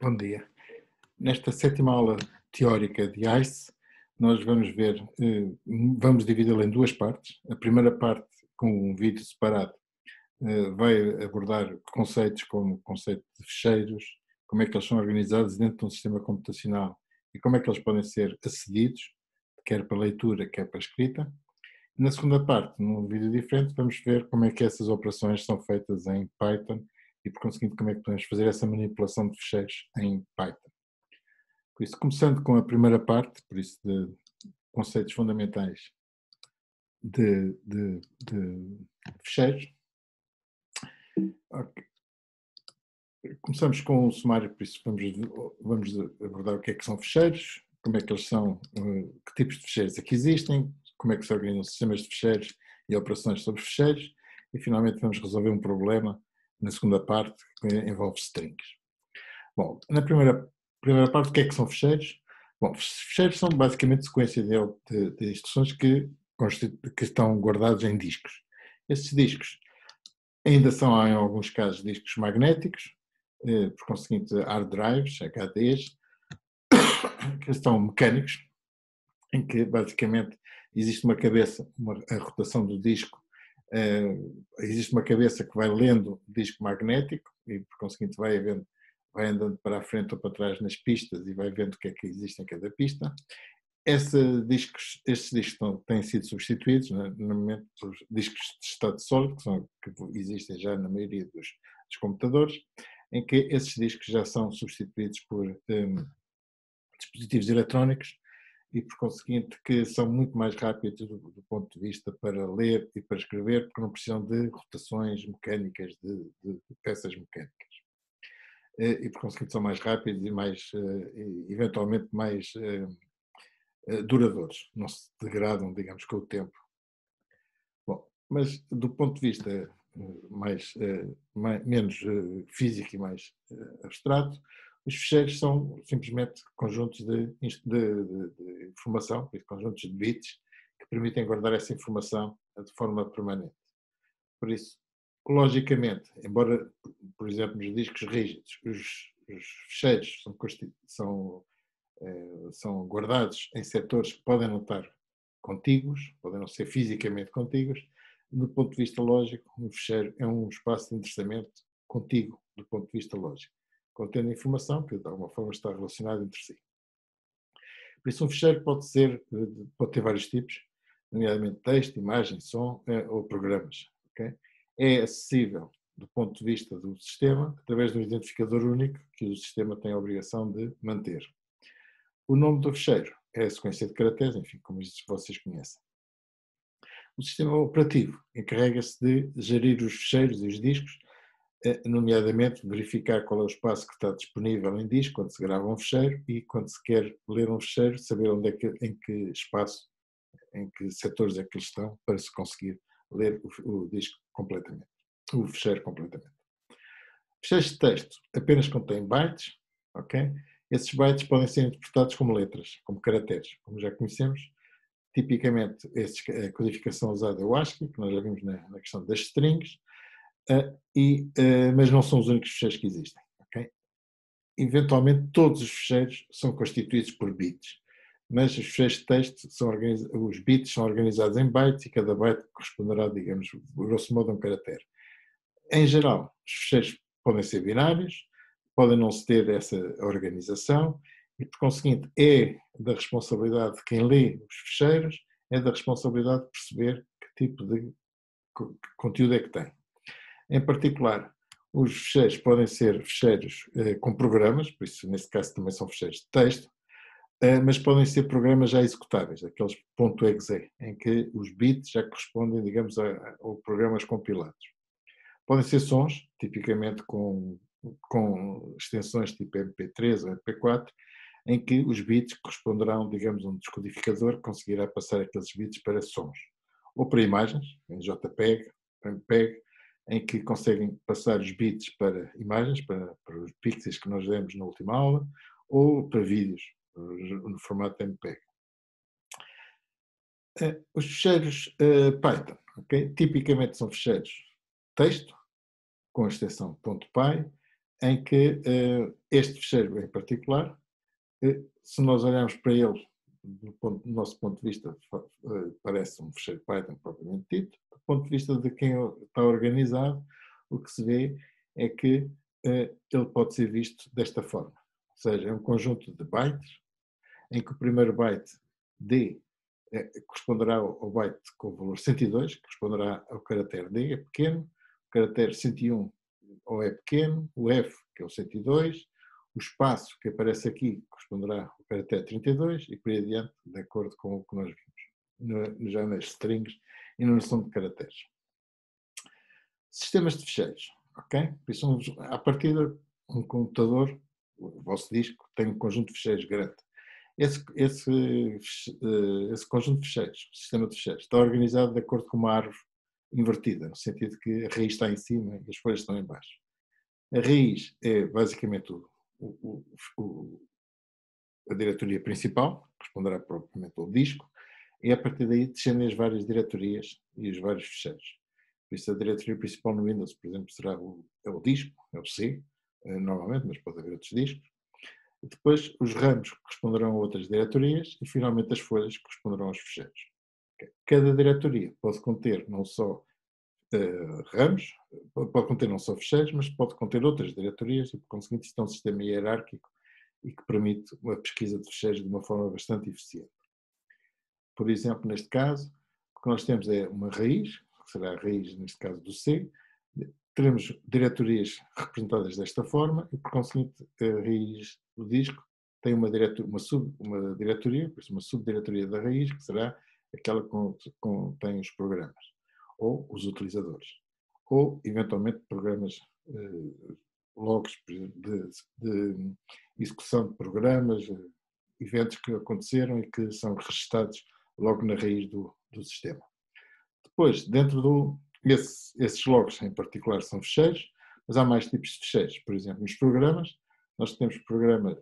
Bom dia. Nesta sétima aula teórica de ICE, nós vamos ver, vamos dividi-la em duas partes. A primeira parte, com um vídeo separado, vai abordar conceitos como o conceito de ficheiros, como é que eles são organizados dentro de um sistema computacional e como é que eles podem ser acedidos, quer para leitura, quer para escrita. Na segunda parte, num vídeo diferente, vamos ver como é que essas operações são feitas em Python e, por conseguinte, como é que podemos fazer essa manipulação de ficheiros em Python. Por isso, começando com a primeira parte, por isso de conceitos fundamentais de ficheiros. Okay. Começamos com o sumário, por isso vamos abordar o que é que são ficheiros, como é que eles são, que tipos de ficheiros aqui existem, como é que se organizam sistemas de ficheiros e operações sobre ficheiros, e finalmente vamos resolver um problema na segunda parte que envolve strings. Bom, na primeira parte, o que é que são ficheiros? Bom, ficheiros são basicamente sequência de instruções que estão guardados em discos. Esses discos ainda são, em alguns casos, discos magnéticos, por conseguinte, hard drives, HDs, que são mecânicos, em que basicamente existe uma cabeça, a rotação do disco, existe uma cabeça que vai lendo o disco magnético e, por conseguinte, vai andando para a frente ou para trás nas pistas e vai vendo o que é que existe em cada pista. Estes discos têm sido substituídos, normalmente, por discos de estado sólido, que existem já na maioria dos computadores, em que esses discos já são substituídos por dispositivos eletrónicos e, por conseguinte, que são muito mais rápidos do ponto de vista para ler e para escrever, porque não precisam de rotações mecânicas, de peças mecânicas. E, por conseguinte, são mais rápidos e mais, eventualmente, mais duradouros, não se degradam, digamos, com o tempo. Bom, mas do ponto de vista menos físico e mais abstrato, os ficheiros são simplesmente conjuntos de informação, conjuntos de bits, que permitem guardar essa informação de forma permanente. Por isso, logicamente, embora, por exemplo, nos discos rígidos, os ficheiros são guardados em setores que podem não estar contíguos, podem não ser fisicamente contíguos, do ponto de vista lógico, um ficheiro é um espaço de endereçamento contíguo, do ponto de vista lógico, contendo informação que de alguma forma está relacionada entre si. Por isso, um ficheiro pode ter vários tipos, nomeadamente texto, imagem, som ou programas. Okay? É acessível do ponto de vista do sistema através de um identificador único que o sistema tem a obrigação de manter. O nome do ficheiro é a sequência de caracteres, enfim, como vocês conhecem. O sistema operativo encarrega-se de gerir os ficheiros e os discos, nomeadamente verificar qual é o espaço que está disponível em disco quando se grava um ficheiro e quando se quer ler um ficheiro, saber em que espaço, em que setores é que eles estão para se conseguir ler o disco completamente, o ficheiro completamente. Ficheiros de texto apenas contêm bytes, ok? Esses bytes podem ser interpretados como letras, como caracteres, como já conhecemos. Tipicamente, a codificação usada é o ASCII, que nós já vimos na questão das strings, mas não são os únicos ficheiros que existem. Okay? Eventualmente, todos os ficheiros são constituídos por bits, mas os ficheiros de texto, os bits são organizados em bytes e cada byte corresponderá, digamos, grosso modo, a um caractere. Em geral, os ficheiros podem ser binários, podem não se ter essa organização e, por conseguinte, é da responsabilidade de quem lê os ficheiros, é da responsabilidade de perceber que tipo de conteúdo é que tem. Em particular, os ficheiros podem ser ficheiros com programas, por isso, nesse caso, também são ficheiros de texto, mas podem ser programas já executáveis, aqueles .exe, em que os bits já correspondem, digamos, a programas compilados. Podem ser sons, tipicamente com extensões tipo MP3 ou MP4, em que os bits corresponderão, digamos, a um descodificador que conseguirá passar aqueles bits para sons. Ou para imagens, em JPEG, MPEG, em que conseguem passar os bits para imagens, para os pixels que nós demos na última aula, ou para vídeos, no formato MPEG. Os ficheiros Python, okay? Tipicamente são ficheiros texto, com a extensão .py, em que este fecheiro em particular, se nós olharmos para ele do nosso ponto de vista, parece um fecheiro Python propriamente dito. Do ponto de vista de quem está organizado, o que se vê é que ele pode ser visto desta forma. Ou seja, é um conjunto de bytes, em que o primeiro byte D corresponderá ao byte com o valor 102, que corresponderá ao caractere D, é pequeno, o caractere 101 ou é pequeno, o F, que é o 102, o espaço que aparece aqui corresponderá ao caractere 32 e por aí adiante, de acordo com o que nós vimos já nas strings e na noção de caracteres. Sistemas de fecheiros, ok? Por isso, à partida, um computador, o vosso disco, tem um conjunto de fecheiros grande. Esse conjunto de fecheiros, o sistema de fecheiros, está organizado de acordo com uma árvore invertida, no sentido que a raiz está em cima e as folhas estão em baixo. A raiz é basicamente a diretoria principal, corresponderá propriamente ao disco, e a partir daí descendem as várias diretorias e os vários fecheiros. Por isso a diretoria principal no Windows, por exemplo, será o disco, é o C, normalmente, mas pode haver outros discos. Depois os ramos corresponderão a outras diretorias e finalmente as folhas corresponderão aos fecheiros. Cada diretoria pode conter não só ramos, pode conter não só fecheiros, mas pode conter outras diretorias e, por conseguinte, isto é um sistema hierárquico e que permite uma pesquisa de fecheiros de uma forma bastante eficiente. Por exemplo, neste caso, o que nós temos é uma raiz, que será a raiz, neste caso, do C. Teremos diretorias representadas desta forma e, por conseguinte, a raiz do disco tem uma diretoria, por isso uma subdiretoria da raiz, que será aquela que contém os programas, ou os utilizadores, ou, eventualmente, programas, logs de execução de programas, eventos que aconteceram e que são registados logo na raiz do sistema. Depois, dentro esses logs em particular são fecheiros, mas há mais tipos de fecheiros. Por exemplo, nos programas, nós temos programa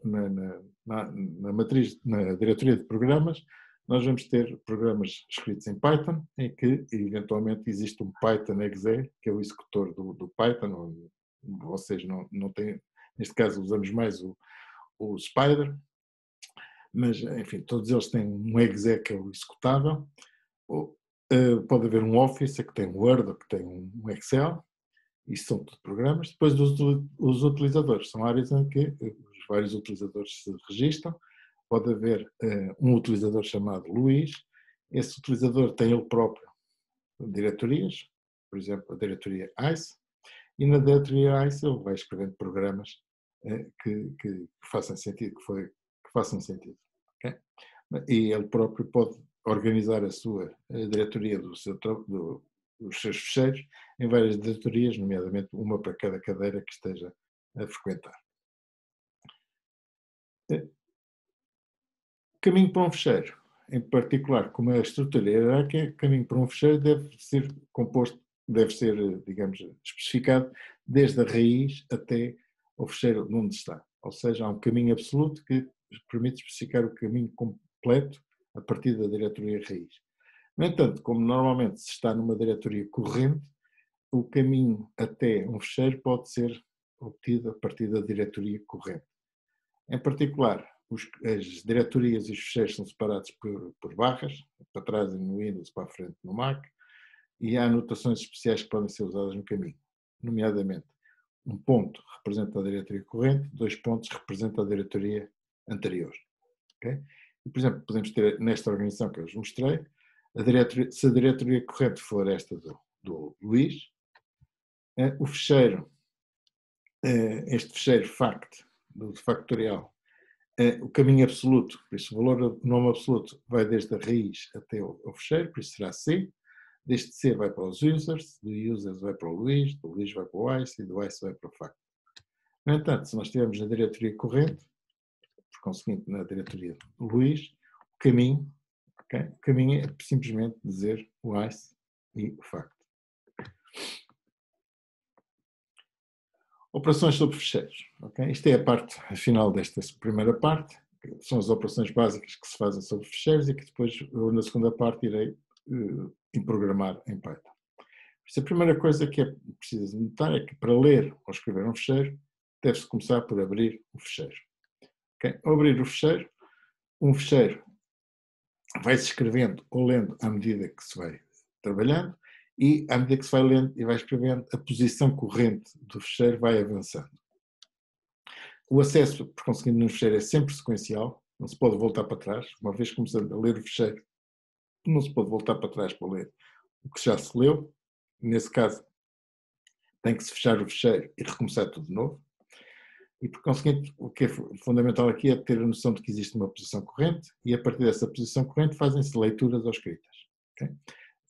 na matriz, na diretoria de programas, nós vamos ter programas escritos em Python, em que eventualmente existe um Python exe, que é o executor do Python, vocês não têm, neste caso usamos mais o Spider, mas enfim, todos eles têm um exe que é o executável. Pode haver um Office que tem um Word, que tem um Excel, isso são tudo programas. Depois os utilizadores, são áreas em que os vários utilizadores se registram. Pode haver um utilizador chamado Luís, esse utilizador tem ele próprio diretorias, por exemplo, a diretoria ICE, e na diretoria ICE ele vai escrevendo programas que façam sentido, que façam sentido. Okay? E ele próprio pode organizar a sua diretoria dos seus fecheiros em várias diretorias, nomeadamente uma para cada cadeira que esteja a frequentar. Caminho para um fecheiro, em particular, como é a estrutura hierárquica, caminho para um fecheiro deve ser composto, deve ser, digamos, especificado desde a raiz até o fecheiro onde está. Ou seja, há um caminho absoluto que permite especificar o caminho completo a partir da diretoria raiz. No entanto, como normalmente se está numa diretoria corrente, o caminho até um fecheiro pode ser obtido a partir da diretoria corrente. Em particular, as diretorias e os fecheiros são separados por barras, para trás no Windows, para a frente no Mac, e há anotações especiais que podem ser usadas no caminho, nomeadamente um ponto representa a diretoria corrente, 2 pontos representam a diretoria anterior. Okay? E, por exemplo, podemos ter nesta organização que eu vos mostrei, se a diretoria corrente for esta do Luís, o fecheiro, este fecheiro fact, do factorial, o caminho absoluto, por isso o nome absoluto vai desde a raiz até ao fecheiro, por isso será C, deste C vai para os users, do users vai para o Luís, do Luís vai para o ICE e do ICE vai para o fact. No entanto, se nós estivermos na diretoria corrente, por conseguinte na diretoria do Luís, o caminho é simplesmente dizer o ICE e o fact. Operações sobre fecheiros. Okay? Isto é a parte final desta primeira parte, que são as operações básicas que se fazem sobre fecheiros e que depois, eu, na segunda parte, irei programar em Python. A primeira coisa que é preciso notar é que para ler ou escrever um fecheiro, deve-se começar por abrir o fecheiro. Okay? Ao abrir o fecheiro, um fecheiro vai-se escrevendo ou lendo à medida que se vai trabalhando, e à medida que se vai lendo e vai escrevendo, a posição corrente do fecheiro vai avançando. O acesso, por conseguinte, no fecheiro é sempre sequencial, não se pode voltar para trás. Uma vez começando a ler o fecheiro, não se pode voltar para trás para ler o que já se leu. Nesse caso, tem que se fechar o fecheiro e recomeçar tudo de novo. E, por conseguinte, o que é fundamental aqui é ter a noção de que existe uma posição corrente, e a partir dessa posição corrente fazem-se leituras ou escritas. Okay?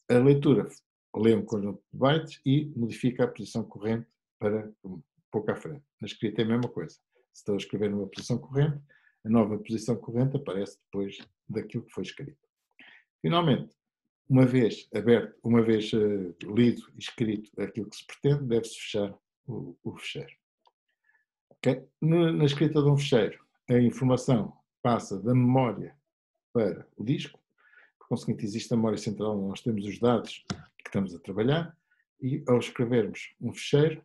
A leitura lê um conjunto de bytes e modifica a posição corrente para um pouco à frente. Na escrita é a mesma coisa. Se estou a escrever numa posição corrente, a nova posição corrente aparece depois daquilo que foi escrito. Finalmente, uma vez aberto, uma vez lido e escrito aquilo que se pretende, deve-se fechar o fecheiro. Okay? Na escrita de um fecheiro, a informação passa da memória para o disco. Por conseguinte, existe a memória central onde nós temos os dados que estamos a trabalhar, e ao escrevermos um fecheiro,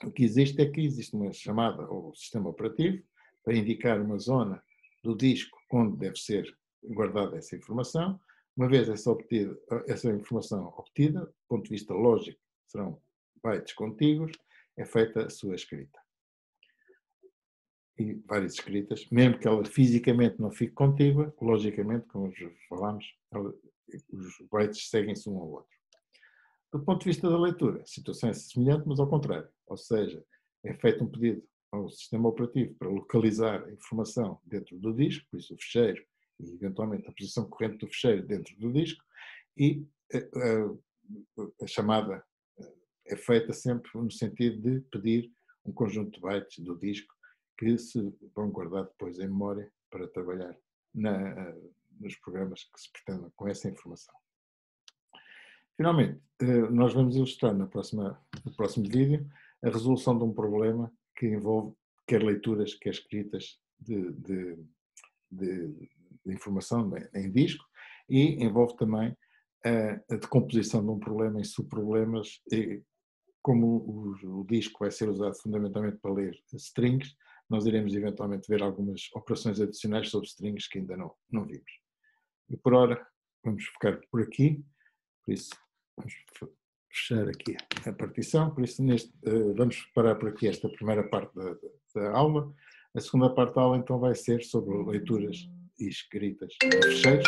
o que existe é que existe uma chamada ao sistema operativo para indicar uma zona do disco onde deve ser guardada essa informação. Uma vez essa informação obtida, do ponto de vista lógico, serão bytes contíguos, é feita a sua escrita. E várias escritas, mesmo que ela fisicamente não fique contígua, logicamente, como já falámos, os bytes seguem-se um ao outro. Do ponto de vista da leitura, a situação é semelhante, mas ao contrário. Ou seja, é feito um pedido ao sistema operativo para localizar a informação dentro do disco, por isso o fecheiro e, eventualmente, a posição corrente do fecheiro dentro do disco, e a chamada é feita sempre no sentido de pedir um conjunto de bytes do disco que se vão guardar depois em memória para trabalhar nos programas que se pretendam com essa informação. Finalmente, nós vamos ilustrar no próximo vídeo a resolução de um problema que envolve quer leituras, quer escritas de informação em disco, e envolve também a decomposição de um problema em subproblemas, como o disco vai ser usado fundamentalmente para ler strings, nós iremos eventualmente ver algumas operações adicionais sobre strings que ainda não vimos. E por ora, vamos ficar por aqui, por isso vamos fechar aqui a partição, por isso vamos parar por aqui esta primeira parte da aula. A segunda parte da aula então vai ser sobre leituras e escritas de fecheiros.